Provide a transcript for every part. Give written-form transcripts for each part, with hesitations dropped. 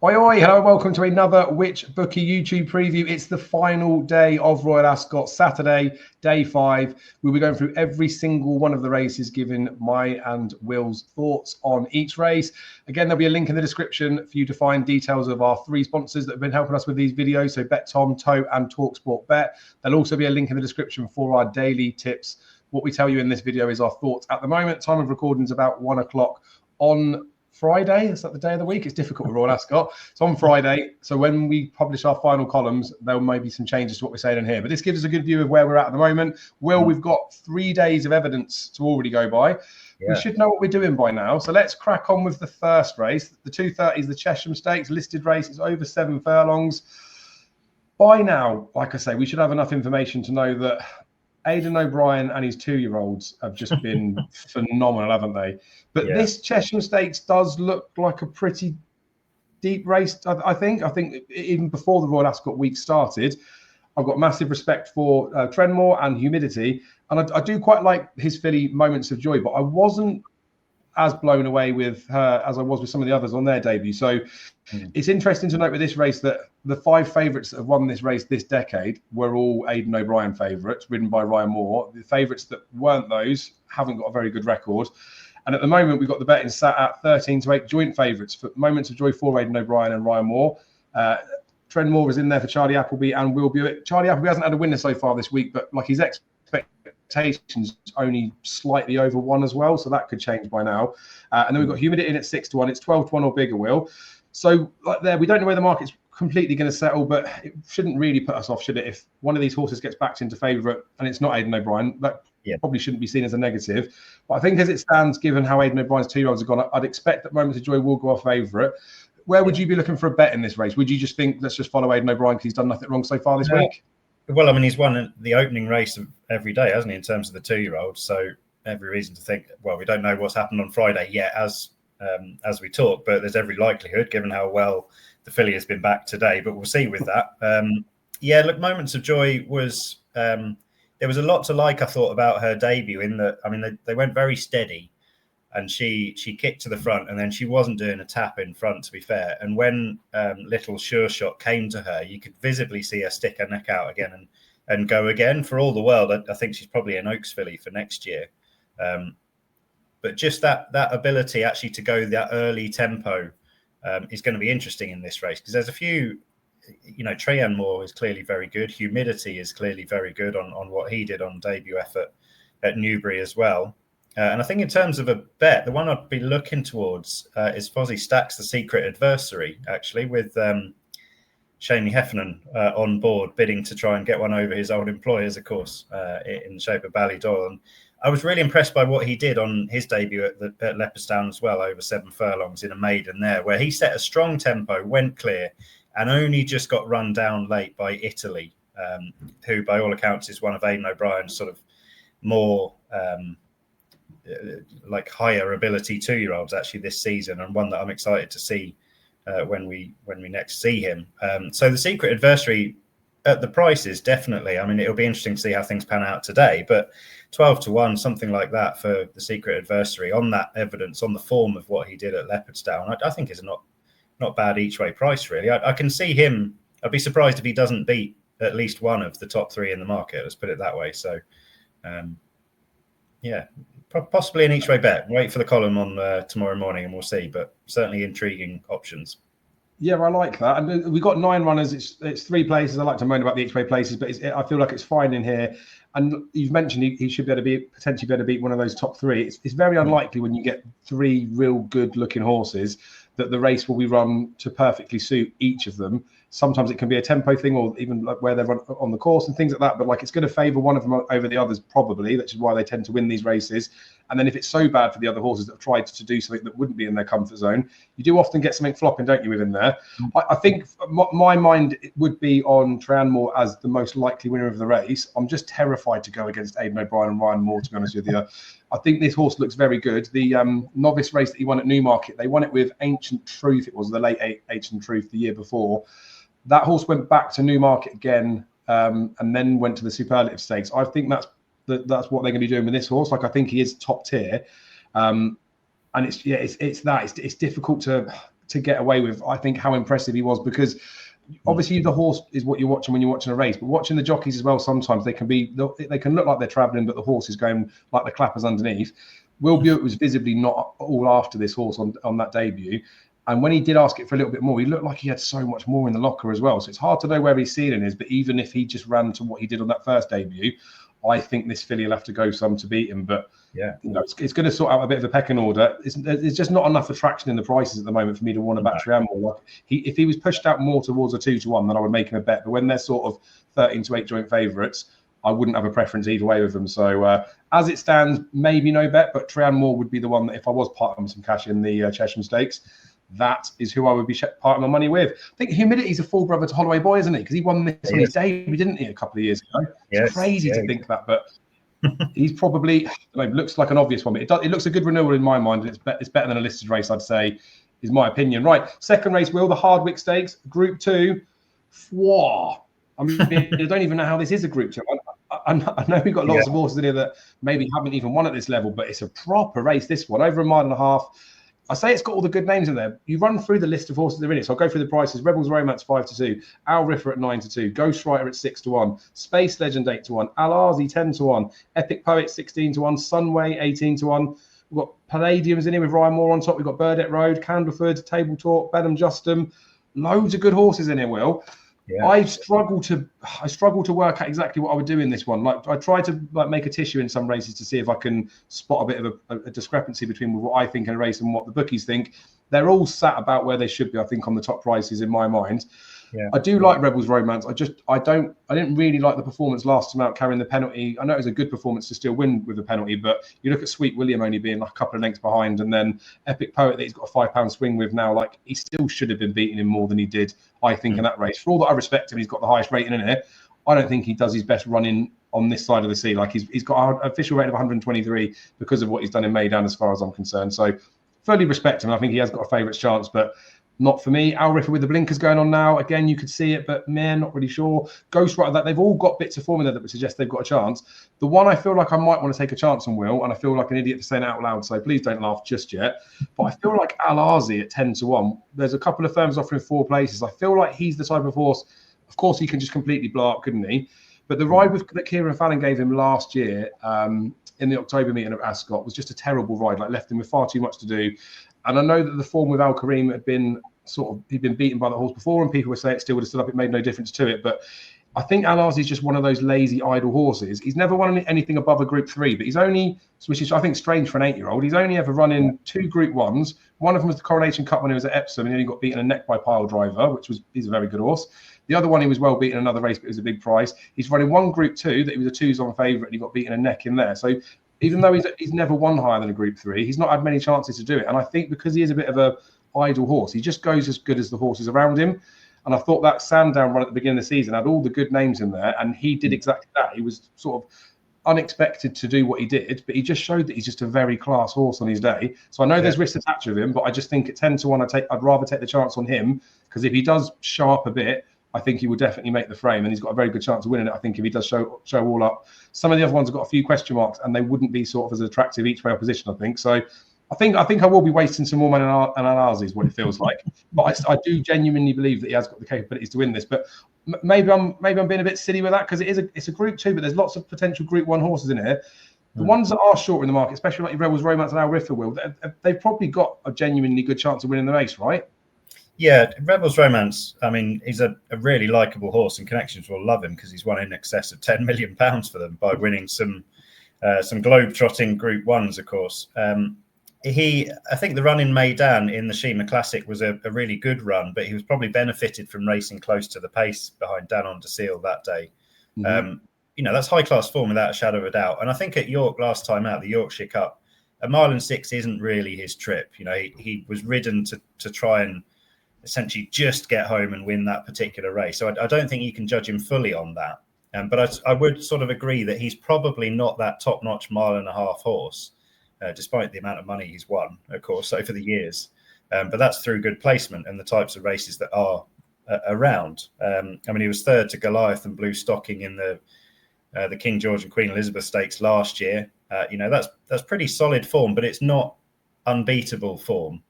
Oi, oi, hello and welcome to another Which Bookie YouTube preview. It's the final day of Royal Ascot, Saturday, day 5. We'll be going through every single one of the races, giving my and Will's thoughts on each race. Again, there'll be a link in the description for you to find details of our 3 sponsors that have been helping us with these videos. So BetTom, Toe and TalkSport Bet. There'll also be a link in the description for our daily tips. What we tell you in this video is our thoughts at the moment. Time of recording is about 1 o'clock on Friday. Is that the day of the week? It's difficult with Royal Ascot. It's on Friday. So when we publish our final columns, there may be some changes to what we're saying in here. But this gives us a good view of where we're at the moment. Will, we've got 3 days of evidence to already go by. Yeah. We should know what we're doing by now. So let's crack on with the first race. The 2:30 is the Chesham Stakes, listed race. It's over 7 furlongs. By now, like I say, we should have enough information to know that Aidan O'Brien and his 2-year-olds have just been phenomenal, haven't they? But this Chesham Stakes does look like a pretty deep race, I think. I think even before the Royal Ascot week started, I've got massive respect for Trenmore and Humidity. And I do quite like his filly Moments of Joy, but I wasn't as blown away with her as I was with some of the others on their debut. So it's interesting to note with this race that the 5 favourites that have won this race this decade were all Aidan O'Brien favourites, ridden by Ryan Moore. The favourites that weren't those haven't got a very good record. And at the moment, we've got the betting sat at 13-8 joint favourites for Moments of Joy for Aidan O'Brien and Ryan Moore. Trenmore is in there for Charlie Appleby and Will Buick. Charlie Appleby hasn't had a winner so far this week, but like his expectations only slightly over 1 as well, so that could change by now. And then we've got Humidity in at 6-1. It's 12-1 or bigger, Will. So like there, we don't know where the market's completely going to settle, but it shouldn't really put us off, should it? If one of these horses gets backed into favourite and it's not Aidan O'Brien, that probably shouldn't be seen as a negative. But I think as it stands, given how Aidan O'Brien's 2-year-olds have gone, I'd expect that Moments of Joy will go off favourite. Where would you be looking for a bet in this race? Would you just think, let's just follow Aidan O'Brien because he's done nothing wrong so far this week? Well, I mean, he's won the opening race of every day, hasn't he, in terms of the 2-year-olds? So every reason to think, well, we don't know what's happened on Friday yet as we talk, but there's every likelihood, given how well the filly has been back today. But we'll see with that. Look, Moments of Joy was there was a lot to like, I thought, about her debut. In that, I mean, they went very steady, and she kicked to the front, and then she wasn't doing a tap in front, to be fair. And when Little Sure Shot came to her, you could visibly see her stick her neck out again and go again. For all the world, I think she's probably an Oaks filly for next year. But just that ability actually to go that early tempo is going to be interesting in this race, because there's a few, Trenmore is clearly very good. Humidity is clearly very good on what he did on debut effort at Newbury as well. And I think in terms of a bet, the one I'd be looking towards is Fozzie Stack's The Secret Adversary, actually, with Shamey Heffernan on board, bidding to try and get one over his old employers, of course, in the shape of Ballydoyle. And I was really impressed by what he did on his debut at Leopardstown as well, over 7 furlongs in a maiden there, where he set a strong tempo, went clear, and only just got run down late by Italy, who, by all accounts, is one of Aidan O'Brien's sort of more like higher ability 2-year-olds actually this season, and one that I'm excited to see when we next see him. So The Secret Adversary at the prices, definitely. I mean, it'll be interesting to see how things pan out today, but 12-1, something like that for The Secret Adversary on that evidence, on the form of what he did at Leopardstown, I think is not bad each way price, really. I can see him. I'd be surprised if he doesn't beat at least one of the top 3 in the market, let's put it that way. So possibly an each way bet. Wait for the column on tomorrow morning and we'll see, but certainly intriguing options. Yeah, I like that. And we've got 9 runners. It's 3 places. I like to moan about the each way places, but I feel like it's fine in here. And you've mentioned he should be able to potentially be able to beat one of those top 3. It's very unlikely when you get 3 real good looking horses that the race will be run to perfectly suit each of them. Sometimes it can be a tempo thing, or even like where they're on the course and things like that. But like, it's going to favour one of them over the others, probably. That's why they tend to win these races. And then if it's so bad for the other horses that have tried to do something that wouldn't be in their comfort zone, you do often get something flopping, don't you, within there? I think my mind would be on Trenmore as the most likely winner of the race. I'm just terrified to go against Aidan O'Brien and Ryan Moore, to be honest with you. I think this horse looks very good. The novice race that he won at Newmarket, they won it with Ancient Truth. It was the late Ancient Truth the year before. That horse went back to Newmarket again and then went to the Superlative Stakes. I think that's what they're going to be doing with this horse. Like, I think he is top tier. And it's difficult to to get away with, I think, how impressive he was, because obviously the horse is what you're watching when you're watching a race, but watching the jockeys as well, sometimes they can look like they're traveling, but the horse is going like the clappers underneath. Will Buick was visibly not all after this horse on that debut. And when he did ask it for a little bit more, he looked like he had so much more in the locker as well. So it's hard to know where his ceiling is, but even if he just ran to what he did on that first debut, I think this filly will have to go some to beat him. But yeah, it's going to sort out a bit of a pecking order. There's just not enough attraction in the prices at the moment for me to want to back Trianmore. If he was pushed out more towards a 2-1, then I would make him a bet. But when they're sort of 13-8 joint favourites, I wouldn't have a preference either way with them. So as it stands, maybe no bet, but Trianmore would be the one that if I was parting some cash in the Chesham Stakes, that is who I would be parting my money with. I think Humidity's a full brother to Holloway Boy, isn't he? Because he won this on his debut, didn't he, a couple of years ago? It's crazy to think that, but he's probably, looks like an obvious one, but it looks a good renewal in my mind. It's better than a listed race, I'd say, is my opinion. Right, second race, Will, the Hardwicke Stakes, Group 2. I mean, I don't even know how this is a Group 2. I know we've got lots of horses in here that maybe haven't even won at this level, but it's a proper race, this one, over 1.5 miles. I say it's got all the good names in there. You run through the list of horses that are in it. So I'll go through the prices. Rebels Romance 5-2, Al Riffer at 9-2, Ghostwriter at 6-1, Space Legend 8-1, Al Arzi 10-1, Epic Poet 16-1, Sunway 18-1. We've got Palladiums in here with Ryan Moore on top. We've got Burdett Road, Candleford, Table Talk, Benham Justin. Loads of good horses in here, Will. Yeah. I struggle to work out exactly what I would do in this one. Like I try to make a tissue in some races to see if I can spot a bit of a discrepancy between what I think in a race and what the bookies think. They're all sat about where they should be, I think, on the top prices in my mind. Yeah. I do like Rebels Romance. I didn't really like the performance last time out carrying the penalty. I know it was a good performance to still win with the penalty, but you look at Sweet William only being like a couple of lengths behind, and then Epic Poet that he's got a £5 swing with now. Like he still should have been beating him more than he did, I think, in that race. For all that I respect him, he's got the highest rating in it. I don't think he does his best running on this side of the sea. Like he's got an official rating of 123 because of what he's done in Maidan, as far as I'm concerned. So fully respect him. I think he has got a favourites chance, but not for me. Al Riffer with the blinkers going on now. Again, you could see it, but man, not really sure. Ghostwriter, that they've all got bits of formula that would suggest they've got a chance. The one I feel like I might want to take a chance on, Will, and I feel like an idiot for saying it out loud, so please don't laugh just yet. But I feel like Al Arzi at 10-1. There's a couple of firms offering 4 places. I feel like he's the type of horse. Of course, he can just completely blow up, couldn't he? But the ride that Kieran Fallon gave him last year in the October meeting at Ascot was just a terrible ride. Like left him with far too much to do. And I know that the form with Al Kareem had been he'd been beaten by the horse before, and people would say it still would have stood up. It made no difference to it. But I think Al Arzi is just one of those lazy, idle horses. He's never won anything above a Group 3, but he's only, which is I think strange for an 8-year-old. He's only ever run in 2 Group 1s. One of them was the Coronation Cup when he was at Epsom, and then he got beaten a neck by Pile Driver, he's a very good horse. The other one he was well beaten in another race, but it was a big price. He's running 1 Group 2 that he was a 2s on favourite, and he got beaten a neck in there. So even though he's never won higher than a Group 3, he's not had many chances to do it. And I think because he is a bit of a idle horse, he just goes as good as the horses around him. And I thought that Sandown run at the beginning of the season had all the good names in there, and he did exactly that. He was sort of unexpected to do what he did, but he just showed that he's just a very class horse on his day. So I know there's risk attached with him, but I just think at 10-1, I'd rather take the chance on him, because if he does show up a bit, I think he will definitely make the frame, and he's got a very good chance of winning it. I think if he does show all up. Some of the other ones have got a few question marks, and they wouldn't be sort of as attractive each way opposition, I think. So I think I will be wasting some more money on Arzi, is what it feels like. But I do genuinely believe that he has got the capabilities to win this. But maybe I'm being a bit silly with that, because it's a Group 2, but there's lots of potential Group 1 horses in here. The ones that are short in the market, especially like Rebels Romance and Al Riffer, Will, they've probably got a genuinely good chance of winning the race, right? Yeah, Rebels Romance, I mean, he's a really likeable horse, and connections will love him because he's won in excess of £10 million for them by winning some globe-trotting Group 1s, of course. I think the run in Maidan in the Shima Classic was a really good run, but he was probably benefited from racing close to the pace behind Danon de Seal that day. Mm-hmm. That's high-class form without a shadow of a doubt. And I think at York last time out, the Yorkshire Cup, 1 mile and 6 isn't really his trip. He was ridden to try and essentially just get home and win that particular race. So I don't think you can judge him fully on that. But I would sort of agree that he's probably not that top-notch 1.5 mile horse, despite the amount of money he's won, of course, over the years. But that's through good placement and the types of races that are around. He was third to Goliath and Blue Stocking in the King George and Queen Elizabeth Stakes last year. That's pretty solid form, but it's not unbeatable form.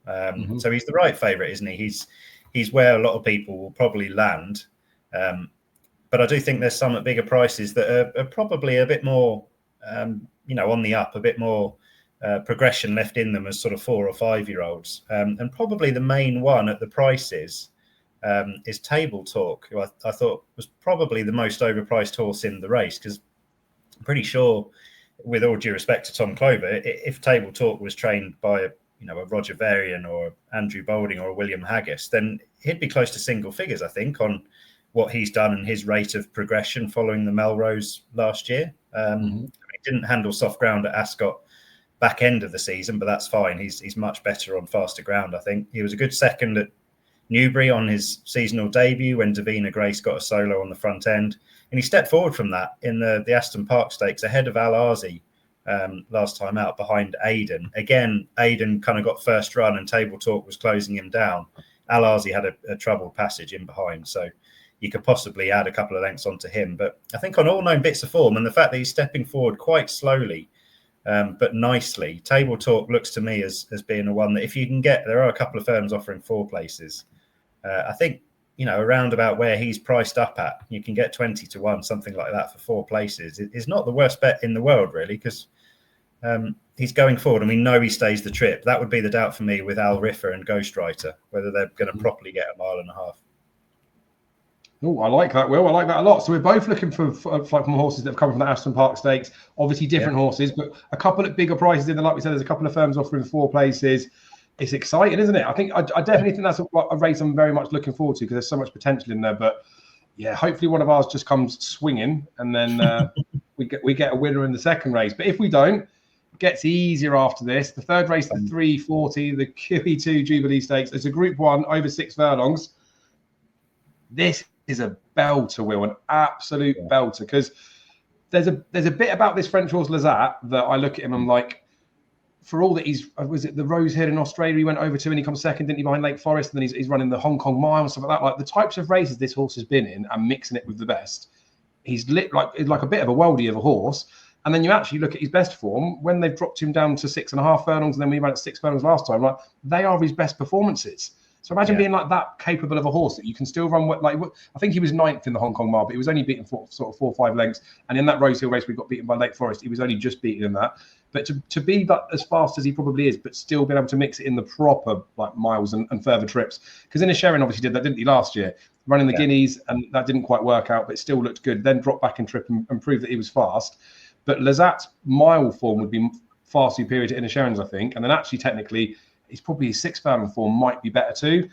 So he's the right favourite, isn't he? He's where a lot of people will probably land. But I do think there's some at bigger prices that are probably a bit more, on the up, a bit more progression left in them as sort of 4 or 5 year olds. And probably the main one at the prices is Table Talk, who I thought was probably the most overpriced horse in the race, because I'm pretty sure, with all due respect to Tom Clover, if Table Talk was trained by a Roger Varian or Andrew Boulding or a William Haggis, then he'd be close to single figures, I think, on what he's done and his rate of progression following the Melrose last year. He didn't handle soft ground at Ascot back end of the season, but that's fine. He's much better on faster ground, I think. He was a good second at Newbury on his seasonal debut when Davina Grace got a solo on the front end. And he stepped forward from that in the Aston Park Stakes ahead of Al Arzi last time out, behind Aiden. Again, Aiden kind of got first run and Table Talk was closing him down. Al Arzi had a troubled passage in behind, so you could possibly add a couple of lengths onto him. But I think on all known bits of form, and the fact that he's stepping forward quite slowly but nicely, Table Talk looks to me as being a one that if you can get, there are a couple of firms offering 4 places. I think, around about where he's priced up at, you can get 20 to 1, something like that for 4 places. It's not the worst bet in the world, really, because he's going forward and we know he stays the trip. That would be the doubt for me with Al Riffer and Ghostwriter, whether they're going to properly get a mile and a half. Oh, I like that, Will. I like that a lot. So we're both looking for from horses that have come from the Aston Park Stakes. Obviously different horses, but a couple at bigger prices. And like we said, there's a couple of firms offering 4 places. It's exciting, isn't it? I think I definitely think that's a race I'm very much looking forward to, because there's so much potential in there. But yeah, hopefully one of ours just comes swinging, and then we get a winner in the second race. But if we don't, it gets easier after this. The third race, the 340, the QE2 Jubilee Stakes. It's a Group 1 over 6 furlongs. This is a belter, Will, an absolute belter, because there's a bit about this French horse Lazat that I look at him and I'm like, for all that was it the Rose Hill in Australia he went over to and he comes second, didn't he, behind Lake Forest, and then he's running the Hong Kong Mile and stuff like that. Like the types of races this horse has been in and mixing it with the best, he's lit like a bit of a worldie of a horse. And then you actually look at his best form when they've dropped him down to 6.5 furlongs, and then we ran at 6 furlongs last time. Like they are his best performances. So imagine being like that capable of a horse that you can still run. I think he was 9th in the Hong Kong Mile, but he was only beaten for sort of 4 or 5 lengths. And in that Rose Hill race, we got beaten by Lake Forest. He was only just beaten in that. But to be that as fast as he probably is, but still being able to mix it in the proper like miles and further trips. Because Inisherin obviously did that, didn't he, last year? Running the Guineas, and that didn't quite work out, but it still looked good. Then dropped back in trip and proved that he was fast. But Lazat's mile form would be far superior to Inisherin's, I think. And then actually, technically, he's probably his 6 furlong form might be better too.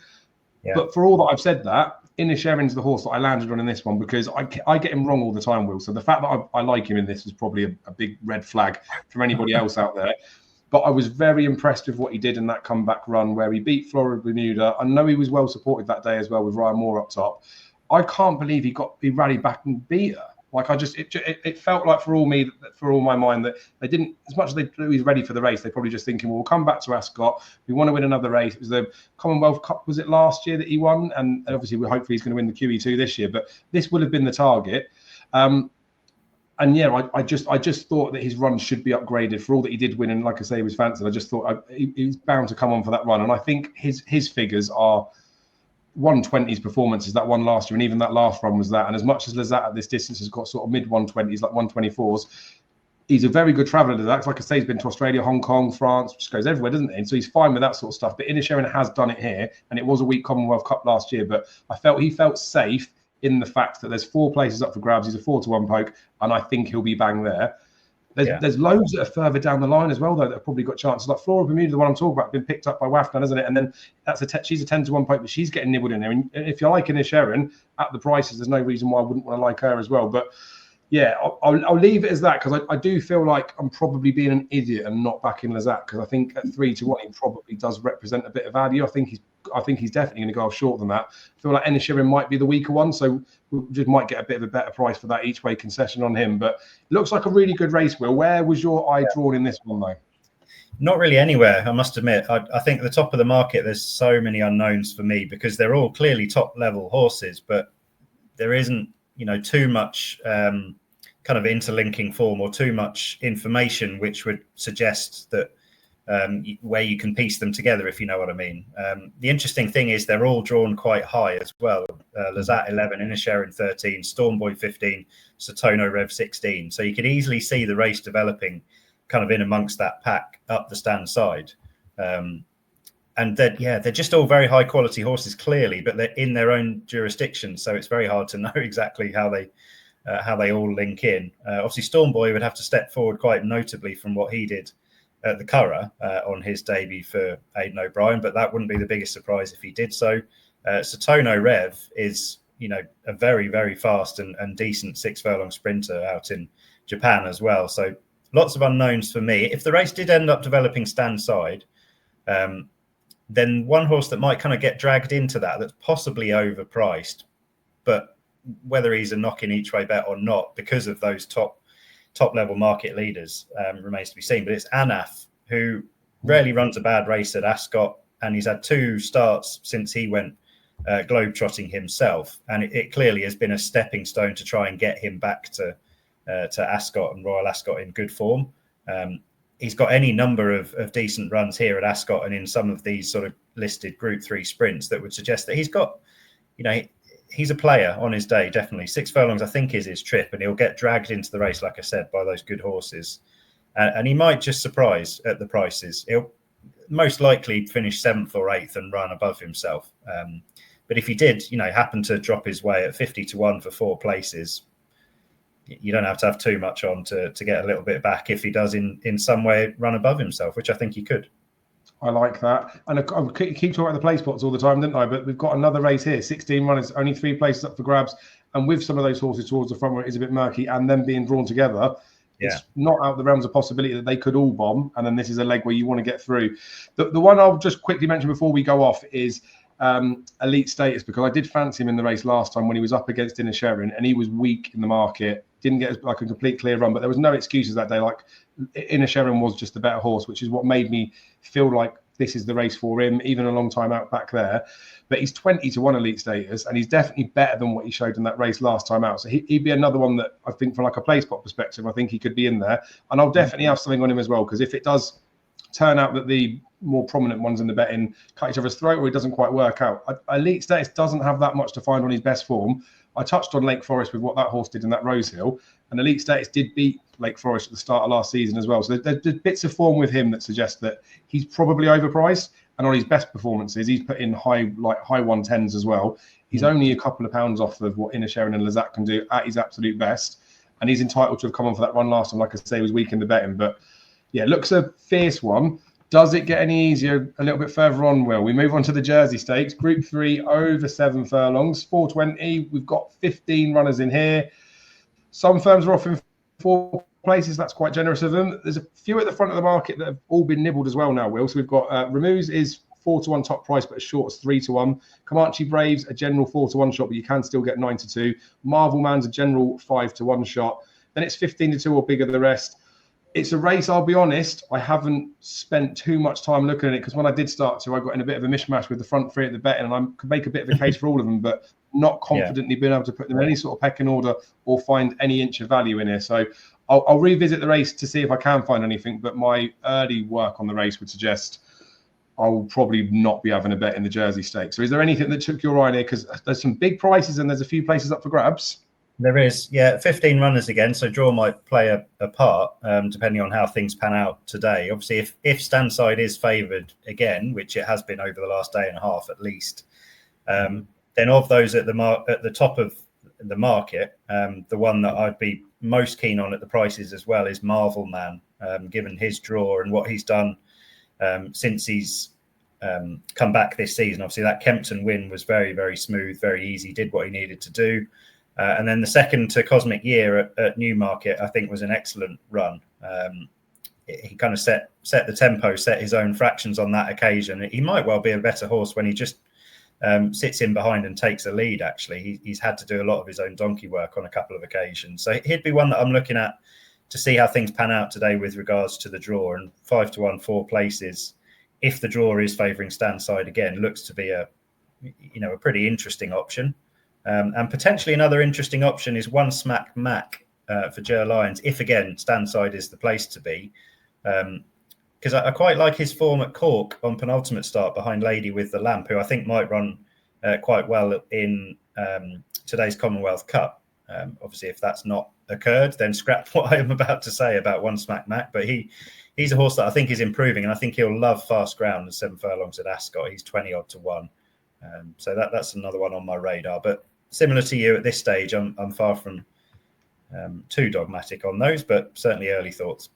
Yeah. But for all that I've said that, Inisherin's the horse that I landed on in this one, because I get him wrong all the time, Will. So the fact that I like him in this is probably a big red flag from anybody else out there. But I was very impressed with what he did in that comeback run where he beat Florida Bermuda. I know he was well supported that day as well with Ryan Moore up top. I can't believe he rallied back and beat her. Like it felt like for all my mind that they didn't, as much as they knew he's ready for the race, they're probably just thinking, well, we'll come back to Ascot. We want to win another race. It was the Commonwealth Cup, was it last year that he won? And obviously, hopefully he's going to win the QE2 this year. But this would have been the target. And yeah, I just thought that his run should be upgraded for all that he did win. And like I say, he was fancied. I just thought he was bound to come on for that run. And I think his figures are 120s performances, that one last year, and even that last run was that. And as much as Lazat at this distance has got sort of mid 120s, like 124s, he's a very good traveller. Like I say, he's been to Australia, Hong Kong, France, just goes everywhere, doesn't he? And so he's fine with that sort of stuff. But Inisherin has done it here, and it was a weak Commonwealth Cup last year. But he felt safe in the fact that there's 4 places up for grabs. He's a 4-to-1 poke, and I think he'll be bang there. There's loads that are further down the line as well, though, that have probably got chances. Like Flora Bermuda, the one I'm talking about, been picked up by Wafnan, isn't it? And then she's a 10-to-1 poke, but she's getting nibbled in there. And if you like Inisherin at the prices, there's no reason why I wouldn't want to like her as well. But yeah, I'll leave it as that, because I do feel like I'm probably being an idiot and not backing Lazat, because I think at 3-to-1 he probably does represent a bit of value. I think he's definitely going to go off short than that. I feel like Inisherin might be the weaker one, so we just might get a bit of a better price for that each way concession on him. But it looks like a really good race, Will. Where was your eye drawn in this one, though? Not really anywhere, I must admit. I think at the top of the market, there's so many unknowns for me, because they're all clearly top-level horses, but there isn't, too much kind of interlinking form or too much information which would suggest that where you can piece them together, if you know what I mean. The interesting thing is they're all drawn quite high as well. Lazat 11, Inisherin 13, Stormboy 15, Satono Rev 16. So you could easily see the race developing kind of in amongst that pack up the stand side. And they're just all very high quality horses, clearly, but they're in their own jurisdiction. So it's very hard to know exactly how they all link in. Obviously, Stormboy would have to step forward quite notably from what he did at the Curragh on his debut for Aidan O'Brien, but that wouldn't be the biggest surprise if he did so. Satono Rev is, a very, very fast and decent 6 furlong sprinter out in Japan as well. So lots of unknowns for me. If the race did end up developing stand side, then one horse that might kind of get dragged into that's possibly overpriced, but whether he's a knock-in each way bet or not, because of those top level market leaders, remains to be seen. But it's Anaf, who rarely runs a bad race at Ascot, and he's had 2 starts since he went globetrotting himself, and it clearly has been a stepping stone to try and get him back to Ascot and Royal Ascot in good form. He's got any number of decent runs here at Ascot and in some of these sort of listed Group 3 sprints that would suggest that he's got, he's a player on his day, definitely. 6 furlongs, I think, is his trip, and he'll get dragged into the race, like I said, by those good horses. And he might just surprise at the prices. He'll most likely finish 7th or 8th and run above himself. But if he did, happen to drop his way at 50-1 for 4 places, you don't have to have too much on to get a little bit back if he does in some way run above himself, which I think he could. I like that. And I keep talking about the play spots all the time, didn't I? But we've got another race here, 16 runners, only 3 places up for grabs. And with some of those horses towards the front where it is a bit murky and them being drawn together, it's not out of the realms of possibility that they could all bomb. And then this is a leg where you want to get through. The one I'll just quickly mention before we go off is Elite Status, because I did fancy him in the race last time when he was up against Inisherin and he was weak in the market, didn't get like a complete clear run, but there was no excuses that day. Like Inisherin was just the better horse, which is what made me feel like this is the race for him, even a long time out back there. But he's 20-1 Elite Status, and he's definitely better than what he showed in that race last time out. So he'd be another one that I think, from like a play spot perspective, I think he could be in there. And I'll definitely have something on him as well, because if it does turn out that the more prominent ones in the betting cut each other's throat, or he doesn't quite work out, Elite Status doesn't have that much to find on his best form. I touched on Lake Forest with what that horse did in that Rosehill, and Elite Status did beat Lake Forest at the start of last season as well. So there's bits of form with him that suggest that he's probably overpriced, and on his best performances, he's put in high 110s as well. He's only a couple of pounds off of what Inisherin and Lazat can do at his absolute best, and he's entitled to have come on for that run last time. Like I say, he was weak in the betting, but yeah, looks a fierce one. Does it get any easier a little bit further on, Will? We move on to the Jersey Stakes, Group 3, over 7 furlongs, 420. We've got 15 runners in here. Some firms are offering 4 places. That's quite generous of them. There's a few at the front of the market that have all been nibbled as well now, Will. So we've got Ramuz is 4-1 top price, but as short as 3-1. Comanche Braves, a general 4-1 shot, but you can still get 9-2. Marvel Man's a general 5-1 shot. Then it's 15-2 or bigger the rest. It's a race, I'll be honest, I haven't spent too much time looking at it, because when I did start to, I got in a bit of a mishmash with the front 3 at the betting, and I could make a bit of a case for all of them, but not confidently being able to put them in any sort of pecking order or find any inch of value in here. So I'll revisit the race to see if I can find anything, but my early work on the race would suggest I'll probably not be having a bet in the Jersey Stakes. So is there anything that took your eye in here? Because there's some big prices and there's a few places up for grabs. There is, 15 runners again, so draw might play a part depending on how things pan out today. Obviously, if Standside is favoured again, which it has been over the last day and a half at least, then of those at the top of the market, the one that I'd be most keen on at the prices as well is Marvel Man, given his draw and what he's done since he's come back this season. Obviously, that Kempton win was very, very smooth, very easy, did what he needed to do. And then the second to Cosmic Year at Newmarket, I think, was an excellent run. He kind of set the tempo, set his own fractions on that occasion. He might well be a better horse when he just sits in behind and takes a lead, actually. He's had to do a lot of his own donkey work on a couple of occasions. So he'd be one that I'm looking at to see how things pan out today with regards to the draw. And 5-1, 4 places, if the draw is favouring Standside again, looks to be a pretty interesting option. And potentially another interesting option is One Smack Mac for Ger Lyons. If again Standside is the place to be, because I quite like his form at Cork on penultimate start behind Lady with the Lamp, who I think might run quite well in today's Commonwealth Cup. Obviously, if that's not occurred, then scrap what I am about to say about One Smack Mac. But he's a horse that I think is improving, and I think he'll love fast ground and 7 furlongs at Ascot. He's 20 odd to 1. So that's another one on my radar. But similar to you at this stage, I'm far from too dogmatic on those, but certainly early thoughts.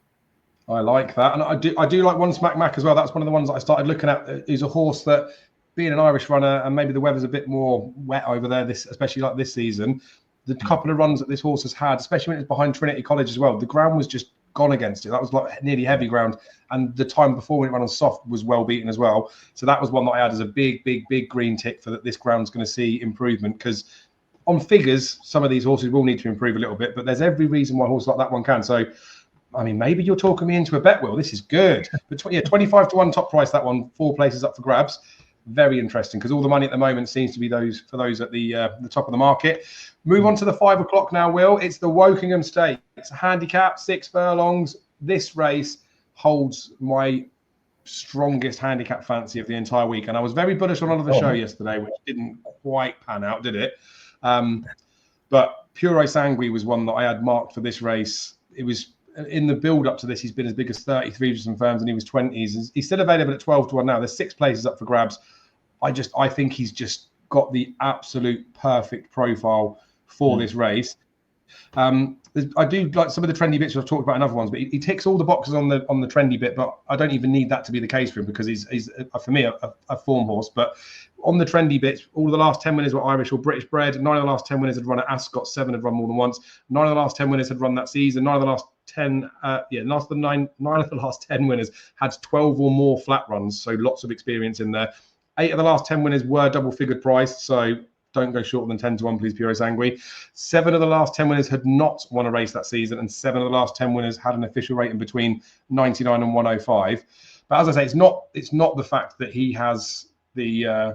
I like that, and I do like One Smack Mac as well. That's one of the ones that I started looking at. He's a horse that, being an Irish runner, and maybe the weather's a bit more wet over there, especially like this season. The couple of runs that this horse has had, especially when it's behind Trinity College as well, the ground was just gone against it. That was like nearly heavy ground, and the time before when it ran on soft was well beaten as well. So that was one that I had as a big green tick for that. This ground's going to see improvement, because on figures, some of these horses will need to improve a little bit, but there's every reason why a horse like that one can. So, I mean, maybe you're talking me into a bet, Will. This is good. But 25 to 1 top price, that one, 4 places up for grabs. Very interesting, because all the money at the moment seems to be for those at the top of the market. Move on to the 5 o'clock now, Will. It's the Wokingham Stakes. It's a handicap, 6 furlongs. This race holds my strongest handicap fancy of the entire week. And I was very bullish on Oliver Show yesterday, which didn't quite pan out, did it? But Pure Sanguis was one that I had marked for this race. It was in the build up to this, he's been as big as 33 for some firms, and he was 20s. He's still available at 12 to 1 now. There's 6 places up for grabs. I think he's just got the absolute perfect profile for this race. I do like some of the trendy bits I've talked about in other ones, but he ticks all the boxes on the trendy bit. But I don't even need that to be the case for him, because he's for me a form horse. But on the trendy bits, all of the last 10 winners were Irish or British bred. 9 of the last 10 winners had run at Ascot. 7 had run more than once. 9 of the last 10 winners had run that season. 9 of the last 10, 9 of the last 10 winners had 12 or more flat runs. So lots of experience in there. 8 of the last 10 winners were double-figured priced. So don't go shorter than 10 to 1, please, Pure Sanguis. 7 of the last 10 winners had not won a race that season, and 7 of the last 10 winners had an official rating between 99 and 105. But as I say, it's not the fact that he has the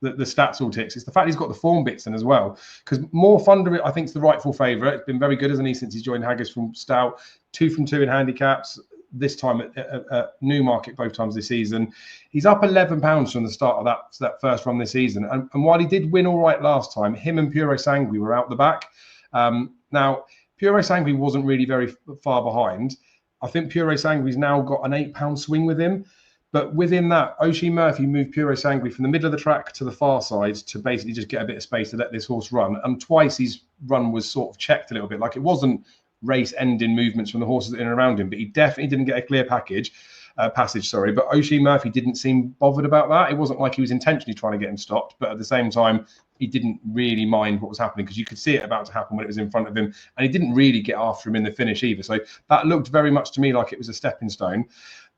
stats all ticks. It's the fact he's got the form bits in as well. Because More Thunder, I think, is the rightful favourite. It's been very good, hasn't he, since he's joined Haggis from Stout. 2 from 2 in handicaps. This time at Newmarket, both times this season. He's up £11 from the start of that first run this season. And while he did win all right last time, him and Pure Sanguis were out the back. Now, Pure Sanguis wasn't really very far behind. I think Pure Sanguis now got an £8 swing with him. But within that, Oisin Murphy moved Pure Sanguis from the middle of the track to the far side to basically just get a bit of space to let this horse run. And twice his run was sort of checked a little bit. Like, it wasn't race-ending movements from the horses in and around him, but he definitely didn't get a clear passage. But Oisin Murphy didn't seem bothered about that. It wasn't like he was intentionally trying to get him stopped, but at the same time, he didn't really mind what was happening, because you could see it about to happen when it was in front of him, and he didn't really get after him in the finish either. So that looked very much to me like it was a stepping stone.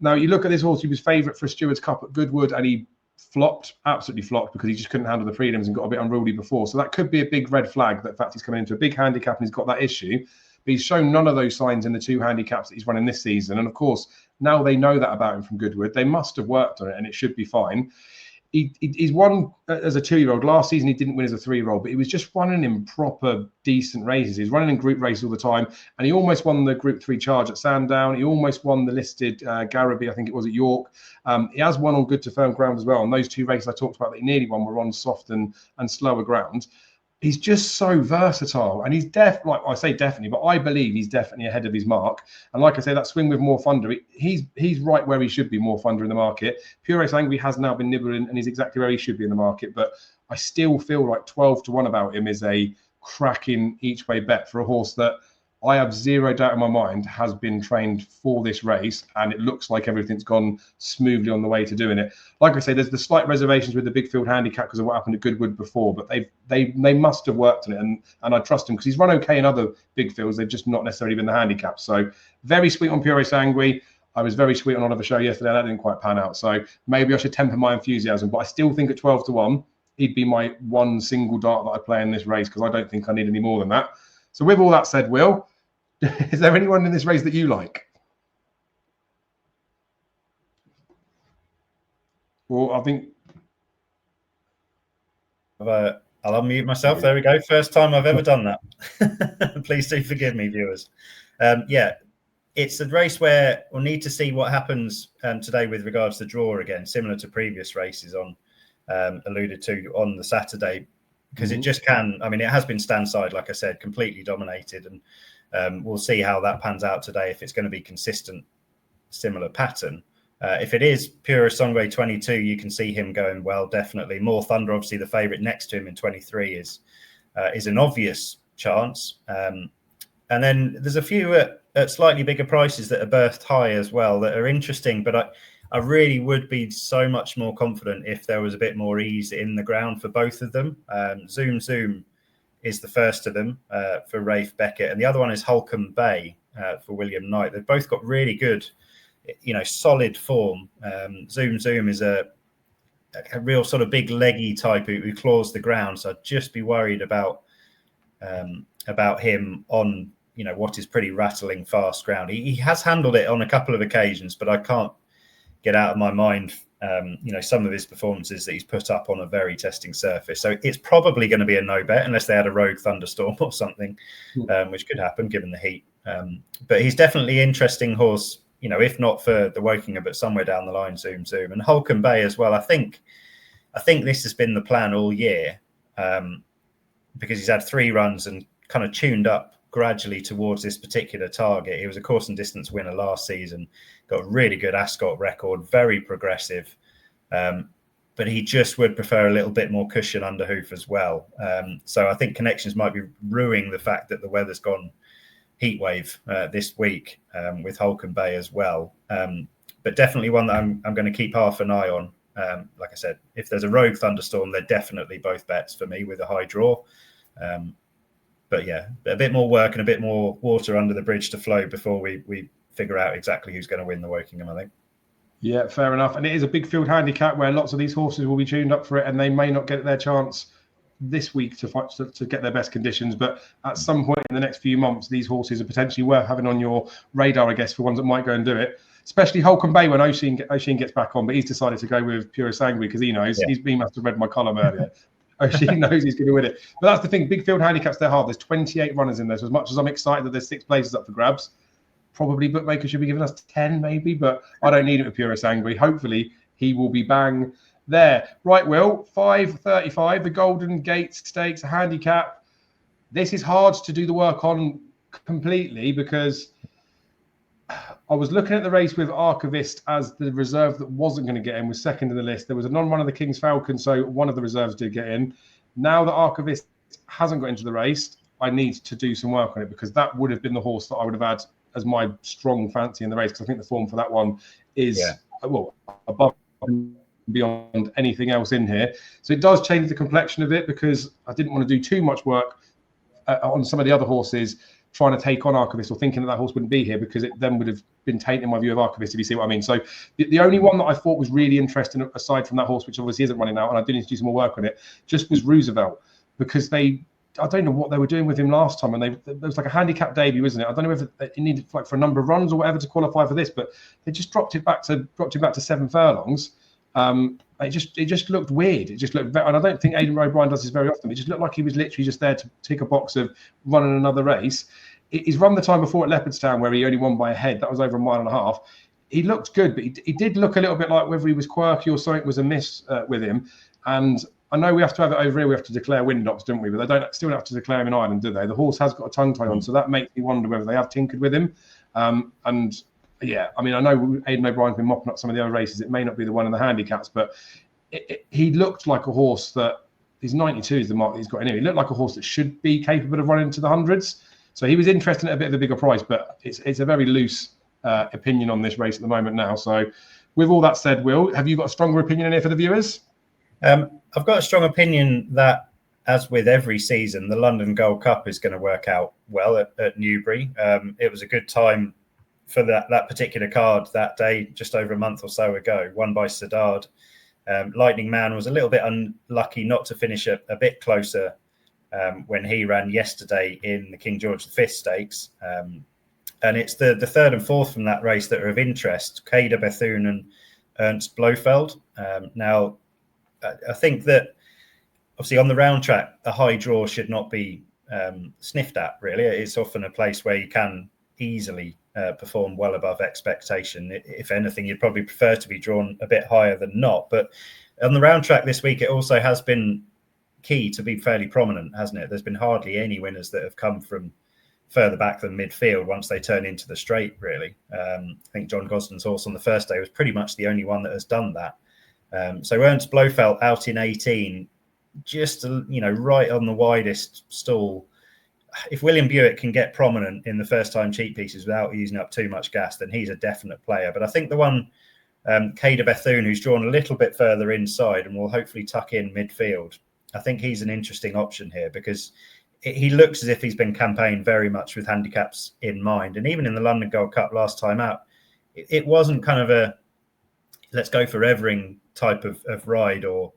Now, you look at this horse, he was favourite for a Stewards Cup at Goodwood, and he absolutely flopped, because he just couldn't handle the freedoms and got a bit unruly before. So that could be a big red flag that, in fact, he's coming into a big handicap and he's got that issue. But he's shown none of those signs in the 2 handicaps that he's running this season. And of course, now they know that about him from Goodwood. They must have worked on it, and it should be fine. He's won as a 2-year-old. Last season, he didn't win as a 3-year-old, but he was just running in proper, decent races. He's running in group races all the time. And he almost won the Group 3 charge at Sandown. He almost won the listed Garraby, I think it was, at York. He has won on good to firm ground as well. And those 2 races I talked about that he nearly won were on soft and slower ground. He's just so versatile, and he's like I say definitely, but I believe he's definitely ahead of his mark. And like I say, that swing with More Thunder, he's right where he should be. More Thunder in the market. Pure Sanguis has now been nibbling, and he's exactly where he should be in the market. But I still feel like 12 to 1 about him is a cracking each way bet for a horse that I have zero doubt in my mind has been trained for this race, and it looks like everything's gone smoothly on the way to doing it. Like I say, there's the slight reservations with the big field handicap because of what happened at Goodwood before, but they must have worked on it, and I trust him because he's run okay in other big fields. They've just not necessarily been the handicap. So very sweet on Pure Sanguis. I was very sweet on Oliver Show yesterday. That didn't quite pan out. So maybe I should temper my enthusiasm, but I still think at 12 to 1, he'd be my one single dart that I play in this race, because I don't think I need any more than that. So with all that said, Will, is there anyone in this race that you like? Well, I think I'll unmute myself. There we go. First time I've ever done that. Please do forgive me, viewers. Yeah, it's a race where we'll need to see what happens today with regards to draw again, similar to previous races on alluded to on the Saturday, because it just can. I mean, it has been stand side, like I said, completely dominated, and we'll see how that pans out today. If it's going to be consistent, similar pattern. If it is Pura Sangre 22, you can see him going well, definitely. More Thunder, obviously, the favourite next to him in 23 is an obvious chance. And then there's a few at slightly bigger prices that are berthed high as well that are interesting, but I really would be so much more confident if there was a bit more ease in the ground for both of them. Zoom Zoom is the first of them for Rafe Beckett, and the other one is Holcombe Bay for William Knight. They've both got really good, solid form. Zoom Zoom is a real sort of big leggy type who claws the ground, so I'd just be worried about him on what is pretty rattling fast ground. He has handled it on a couple of occasions, but I can't get out of my mind some of his performances that he's put up on a very testing surface. So it's probably going to be a no bet unless they had a rogue thunderstorm or something, which could happen given the heat. But he's definitely an interesting horse, if not for the Wokingham, but somewhere down the line. Zoom Zoom and Holcombe Bay as well. I think this has been the plan all year, because he's had 3 runs and kind of tuned up gradually towards this particular target. He was a course and distance winner last season, got a really good Ascot record, very progressive, but he just would prefer a little bit more cushion under hoof as well. So I think Connections might be ruining the fact that the weather's gone heatwave this week with Holcombe Bay as well. But definitely one that I'm going to keep half an eye on. Like I said, if there's a rogue thunderstorm, they're definitely both bets for me with a high draw. But yeah, a bit more work and a bit more water under the bridge to flow before we figure out exactly who's going to win the Wokingham, I think. Yeah, fair enough. And it is a big field handicap where lots of these horses will be tuned up for it, and they may not get their chance this week to get their best conditions. But at some point in the next few months, these horses are potentially worth having on your radar, I guess, for ones that might go and do it. Especially Holcombe Bay when Oisin gets back on, but he's decided to go with Pura Sangre because he knows. Yeah. He must have read my column earlier. Oisin knows he's going to win it. But that's the thing. Big field handicaps, they're hard. There's 28 runners in there. So as much as I'm excited that there's 6 places up for grabs, probably bookmakers should be giving us 10 maybe, but I don't need it with Pura Sangre. Hopefully he will be bang there. Right, Will, 5:35, the Golden Gate Stakes handicap. This is hard to do the work on completely because I was looking at the race with Archivist as the reserve that wasn't going to get in, was second in the list. There was a non-run of the King's Falcon, so one of the reserves did get in. Now that Archivist hasn't got into the race, I need to do some work on it because that would have been the horse that I would have had as my strong fancy in the race, because I think the form for that one is above and beyond anything else in here. So it does change the complexion of it because I didn't want to do too much work on some of the other horses trying to take on Archivist or thinking that horse wouldn't be here, because it then would have been tainting my view of Archivist, if you see what I mean. So the only one that I thought was really interesting, aside from that horse, which obviously isn't running now, and I do need to do some more work on it, just was Roosevelt, because I don't know what they were doing with him last time, and there was like a handicap debut, isn't it? I don't know if it needed like for a number of runs or whatever to qualify for this, but they just dropped him back to 7 furlongs. It just looked weird. It just looked, and I don't think Aidan O'Brien does this very often. It just looked like he was literally just there to tick a box of running another race. He's run the time before at Leopardstown where he only won by a head. That was over 1.5 miles. He looked good, but he did look a little bit like whether he was quirky or something was amiss with him. And I know we have to have it over here. We have to declare Windocks, don't we? But they still don't have to declare him in Ireland, do they? The horse has got a tongue tie on, so that makes me wonder whether they have tinkered with him. And yeah, I mean, I know Aidan O'Brien's been mopping up some of the other races. It may not be the one in the handicaps, but he looked like a horse that he's 92 is the mark he's got anyway. He looked like a horse that should be capable of running into the hundreds. So he was interested at a bit of a bigger price, but it's a very loose opinion on this race at the moment now. So with all that said, Will, have you got a stronger opinion in here for the viewers? I've got a strong opinion that, as with every season, the London Gold Cup is going to work out well at Newbury. It was a good time for that particular card that day, just over a month or so ago, won by Sedard. Lightning Man was a little bit unlucky not to finish a bit closer when he ran yesterday in the King George V Stakes. And it's the third and fourth from that race that are of interest, Kader Bethune and Ernst Blofeld. Now, I think that obviously on the round track, a high draw should not be sniffed at, really. It's often a place where you can easily performed well above expectation. If anything, you'd probably prefer to be drawn a bit higher than not. But on the round track this week, it also has been key to be fairly prominent, hasn't it? There's been hardly any winners that have come from further back than midfield once they turn into the straight, really. I think John Gosden's horse on the first day was pretty much the only one that has done that. So Ernst Blofeld out in 18, just, right on the widest stall. If William Buick can get prominent in the first-time cheap pieces without using up too much gas, then he's a definite player. But I think the one, Cader Bethune, who's drawn a little bit further inside and will hopefully tuck in midfield, I think he's an interesting option here because he looks as if he's been campaigned very much with handicaps in mind. And even in the London Gold Cup last time out, it wasn't kind of a let's go for Evering type of ride or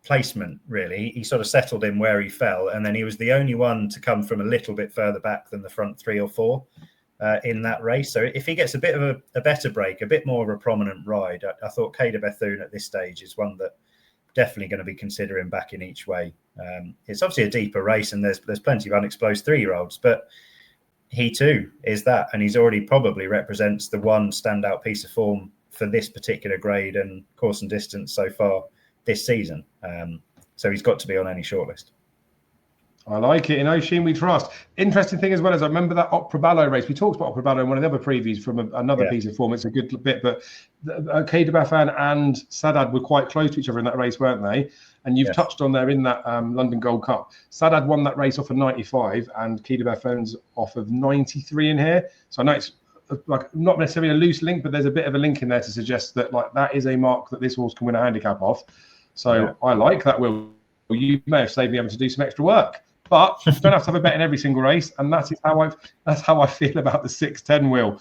placement, really. He sort of settled in where he fell, and then he was the only one to come from a little bit further back than the front 3 or 4 in that race. So if he gets a bit of a better break, a bit more of a prominent ride, I thought Cader Bethune at this stage is one that definitely going to be considering back in each way. It's obviously a deeper race and there's plenty of unexposed 3-year-olds, but he too is that, and he's already probably represents the one standout piece of form for this particular grade and course and distance so far this season. So he's got to be on any shortlist. I like it. In Oisin we trust. Interesting thing as well is I remember that Opera Ballo race. We talked about Opera Ballo in one of the other previews from another piece of form. It's a good bit, but Cader Bethune and Saadad were quite close to each other in that race, weren't they? And you've touched on there in that London Gold Cup. Saadad won that race off of 95 and Cader Bethune's off of 93 in here. So I know it's like not necessarily a loose link, but there's a bit of a link in there to suggest that like that is a mark that this horse can win a handicap off. So I like that, Will. You may have saved me having to do some extra work. But you don't have to have a bet in every single race, and that's how I feel about the 6-10 Will.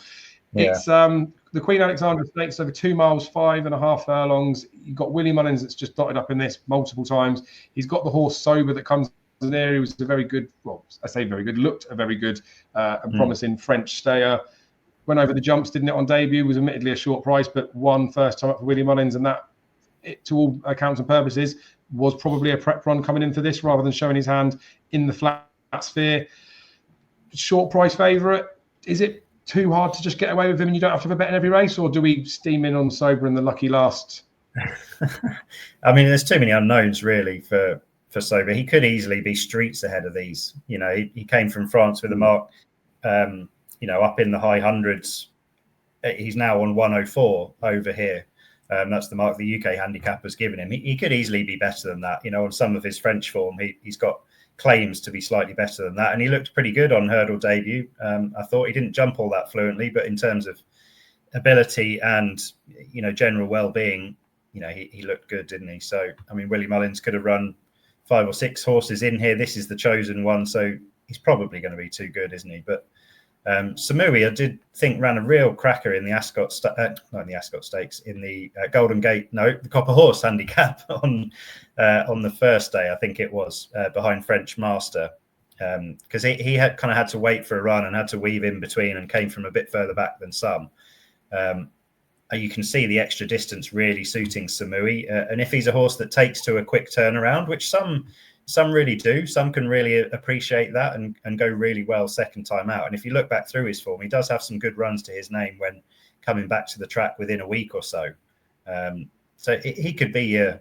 Yeah. It's the Queen Alexandra Stakes over 2 miles, 5.5 furlongs. You've got Willie Mullins that's just dotted up in this multiple times. He's got the horse Sober that comes in there. He was a very good, well, I say very good, looked a very good and promising French stayer. Went over the jumps, didn't it, on debut? Was admittedly a short price, but won first time up for Willie Mullins, and that, to all accounts and purposes, was probably a prep run coming in for this rather than showing his hand in the flat sphere. Short price favourite. Is it too hard to just get away with him and you don't have to have a bet in every race, or do we steam in on Sober in the lucky last? I mean, there's too many unknowns really for Sober. He could easily be streets ahead of these. You know, he came from France with a mark, up in the high hundreds. He's now on 104 over here. That's the mark the UK handicap has given him. He could easily be better than that. You know, on some of his French form, he's got claims to be slightly better than that. And he looked pretty good on hurdle debut. I thought he didn't jump all that fluently, but in terms of ability and, general well-being, he looked good, didn't he? So, I mean, Willie Mullins could have run 5 or 6 horses in here. This is the chosen one. So he's probably going to be too good, isn't he? But Samui, I did think, ran a real cracker in the Ascot, not in the Ascot Stakes, in the Golden Gate, the Copper Horse handicap on the first day, I think it was, behind French Master, because he had kind of had to wait for a run and had to weave in between and came from a bit further back than some. You can see the extra distance really suiting Samui, and if he's a horse that takes to a quick turnaround, which some really do. Some can really appreciate that and go really well second time out. And if you look back through his form, he does have some good runs to his name when coming back to the track within a week or so. So he could be a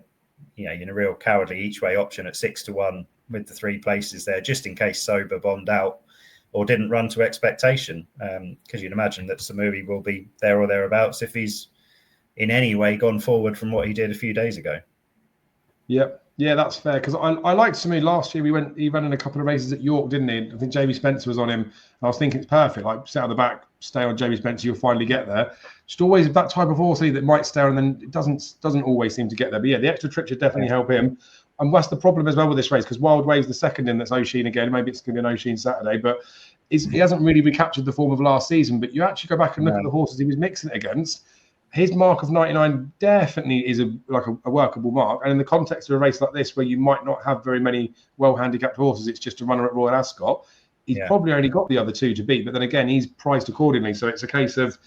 real cowardly each way option at 6-1 with the 3 places there, just in case Sober bombed out or didn't run to expectation. Because you'd imagine that Samui will be there or thereabouts if he's in any way gone forward from what he did a few days ago. Yep. Yeah, that's fair, because I liked Samui last year. He ran in a couple of races at York, didn't he? I think Jamie Spencer was on him. I was thinking it's perfect. Like, sit on the back, stay on Jamie Spencer, you'll finally get there. Just always that type of horse that might stay on and then it doesn't always seem to get there. But yeah, the extra trip should definitely help him. And that's the problem as well with this race, because Wild Wave's the second in that's Oisin again. Maybe it's going to be an Oisin Saturday, but he hasn't really recaptured the form of last season. But you actually go back and look at the horses he was mixing it against. His mark of 99 definitely is a workable mark. And in the context of a race like this, where you might not have very many well-handicapped horses, it's just a runner at Royal Ascot, he's probably only got the other 2 to beat. But then again, he's priced accordingly. So it's a case of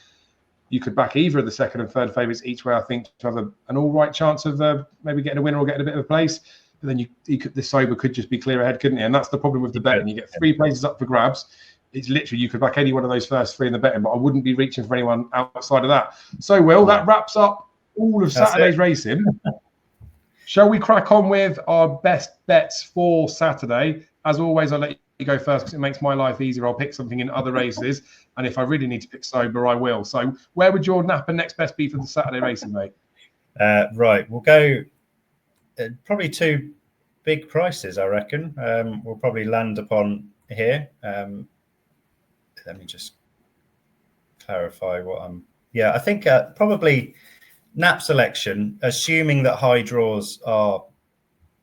you could back either of the second and third favourites each way, I think, to have an all right chance of maybe getting a winner or getting a bit of a place. But then the Sober could just be clear ahead, couldn't he? And that's the problem with the betting. You get 3 places up for grabs. it's literally, you could back any one of those first three in the betting, but I wouldn't be reaching for anyone outside of that. So, Will, that wraps up all of Saturday's racing. Shall we crack on with our best bets for Saturday? As always, I'll let you go first because it makes my life easier. I'll pick something in other races, and if I really need to pick sober, I will. So, where would your Napa next best be for the Saturday racing, mate? Right, we'll go probably two big prices, I reckon. We'll probably land upon here. Let me just clarify what I'm... Yeah, I think probably Nap selection, assuming that high draws are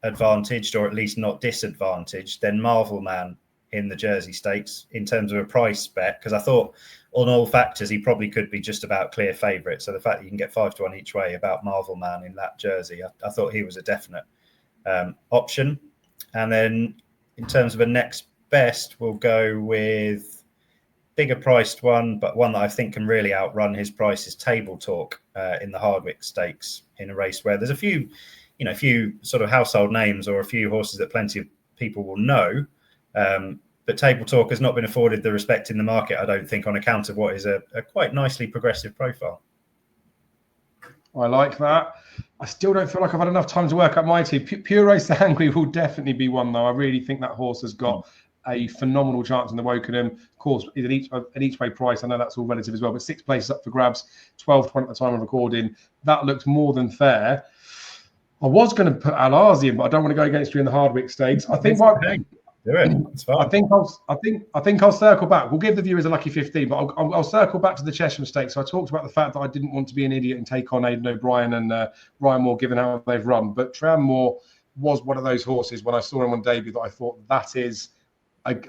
advantaged or at least not disadvantaged, then Marvel Man in the Jersey Stakes in terms of a price bet, because I thought on all factors he probably could be just about clear favourite. So the fact that you can get 5-1 each way about Marvel Man in that jersey, I thought he was a definite option. And then in terms of a next best, we'll go with bigger priced one, but one that I think can really outrun his price is Table Talk in the Hardwicke Stakes, in a race where there's a few sort of household names or a few horses that plenty of people will know. But Table Talk has not been afforded the respect in the market, I don't think, on account of what is a quite nicely progressive profile. I like that. I still don't feel like I've had enough time to work up my team. Pure Angry will definitely be one, though. I really think that horse has got a phenomenal chance in the Wokingham. Of course, an each way price. I know that's all relative as well, but 6 places up for grabs, 12-20 at the time of recording. That looks more than fair. I was going to put Al-Azi in, but I don't want to go against you in the Hardwick Stakes. I think do it. It's fine. I think I'll circle back. We'll give the viewers a lucky 15, but I'll circle back to the Chesham Stakes. So I talked about the fact that I didn't want to be an idiot and take on Aidan O'Brien and Ryan Moore, given how they've run. But Tram Moore was one of those horses when I saw him on debut that I thought that is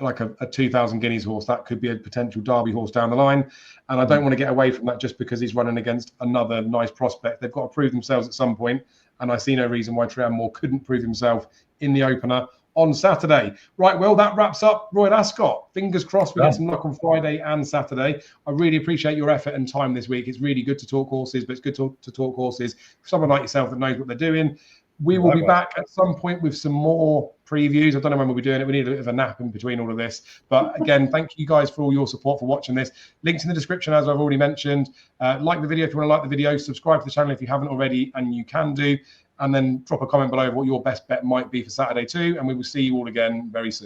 like a 2,000 guineas horse. That could be a potential Derby horse down the line. And I don't want to get away from that just because he's running against another nice prospect. They've got to prove themselves at some point. And I see no reason why Tram Moore couldn't prove himself in the opener on Saturday. Right, well, that wraps up Royal Ascot. Fingers crossed we get some luck on Friday and Saturday. I really appreciate your effort and time this week. It's really good to talk horses, but it's good to talk horses for someone like yourself that knows what they're doing. We will be back at some point with some more previews. I don't know when we'll be doing it. We need a bit of a nap in between all of this. But again, thank you guys for all your support for watching this. Links in the description, as I've already mentioned. Like the video if you want to like the video. Subscribe to the channel if you haven't already, and you can do. And then drop a comment below of what your best bet might be for Saturday too. And we will see you all again very soon.